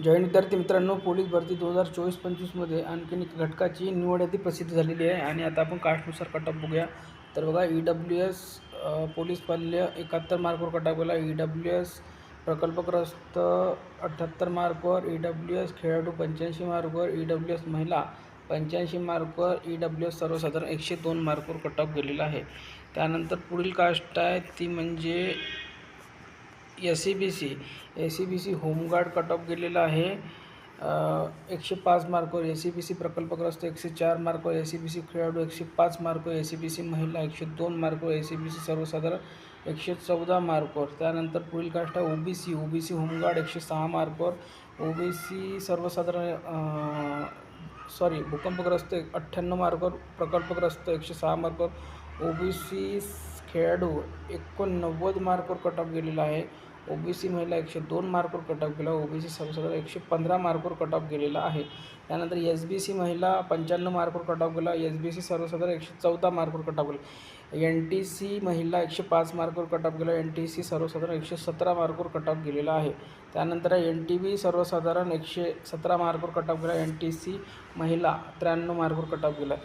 Join विद्यार्थी मित्रांनो, police भरती 2024-25मध्ये आणखीन एक घटकाची निवड यादी प्रसिद्ध झालेली आहे आणि आता आपण कास्टनुसार कट ऑफ बघूया. तर बघा, EWS पोलीस पाल्य 71 मार्कवर कट ऑफ गेला. EWS प्रकल्पग्रस्त 78 मार्कवर. EWS खेळाडू 85 मार्कवर. EWS महिला 85 मार्कवर. EWS सर्वसाधारण 102 मार्कवर कट ऑफ गेलेला आहे. त्यानंतर पुढील कास्ट आहे ती म्हणजे SCBC होमगार्ड कट ऑफ गेलेला आहे 105 मार्कवर. SCBC प्रकल्पग्रस्त 104 मार्कवर. SCBC खेळाडू 105 मार्कवर. SCBC महिला 102 मार्कवर. SCBC सर्वसाधारण 114 मार्कवर. त्यानंतर पुढील कास्ट आहे OBC होमगार्ड 106 मार्कवर. OBC सर्वसाधारण भूकंपग्रस्त 98 मार्कवर. प्रकल्पग्रस्त 106 मार्कवर. OBC खेळाडू 89 मार्कवर कट ऑफ गेलेला आहे. OBC महिला 102 मार्कवर कट ऑफ गेला. OBC सर्वसाधारण 115 मार्कवर कट ऑफ गेलेला आहे. त्यानंतर SBC महिला 95 मार्कवर कट ऑफ गेला. SBC सर्वसाधारण 114 मार्कवर कट ऑफ गेला. NTC महिला 105 मार्कवर कट ऑफ गेला. NTC सर्वसाधारण 117 मार्कवर कट ऑफ गेलेला आहे. त्यानंतर NTB सर्वसाधारण 117 मार्कवर कट ऑफ गेला. NTC महिला 93 मार्कवर कट ऑफ गेला.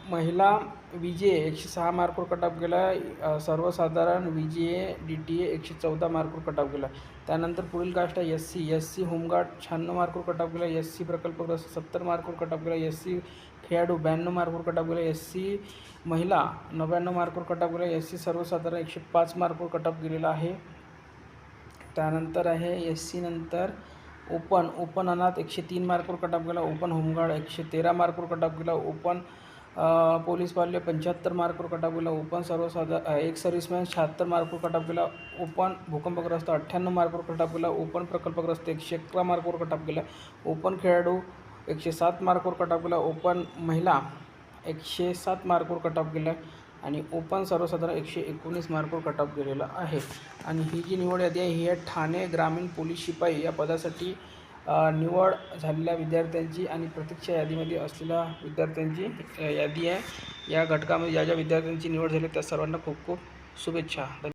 महिला VGA 106 मार्कवर कट ऑफ गेला. सर्वसाधारण VGA DTA 114 मार्कवर कट ऑफ गेला. त्यानंतर पुढील कास्ट आहे SC होमगार्ड 96 मार्कवर कट ऑफ गेला. SC प्रकल्पग्रस्त 70 मार्कवर कट ऑफ गेला. SC खेळाडू 92 मार्कवर कट ऑफ गेला. SC महिला 99 मार्कवर कट ऑफ गेला. SC सर्वसाधारण 105 मार्कवर कट ऑफ गेलेला आहे. त्यानंतर आहे SC नंतर ओपन अनाथ 103 मार्कवर कट ऑफ गेला. ओपन होमगार्ड 113 मार्कवर कट ऑफ गेला. ओपन पोलीस पाल्य 75 मार्कवर कट ऑफ गेला. ओपन सर्वसाधारण एक सर्व्हिसमॅन 76 मार्कवर कट ऑफ गेला. ओपन भूकंपग्रस्त 98 मार्कवर कट ऑफ गेला. ओपन प्रकल्पग्रस्त 111 मार्कवर कट ऑफ गेला. ओपन खेळाडू 107 मार्कवर कट ऑफ गेला. ओपन महिला 107 मार्कवर कट ऑफ गेला आणि ओपन सर्वसाधारण 119 मार्कवर कट ऑफ गेलेला आहे. आणि ही जी निवड यादी आहे ही आहे ठाणे ग्रामीण पोलीस शिपाई या पदासाठी निवड झालेल्या विद्यार्थ्यांची आणि प्रतीक्षा यादीमध्ये असलेल्या विद्यार्थ्यांची यादी आहे. या घटकामध्ये ज्या विद्यार्थ्यांची निवड झाली त्या सर्वांना खूप खूप शुभेच्छा.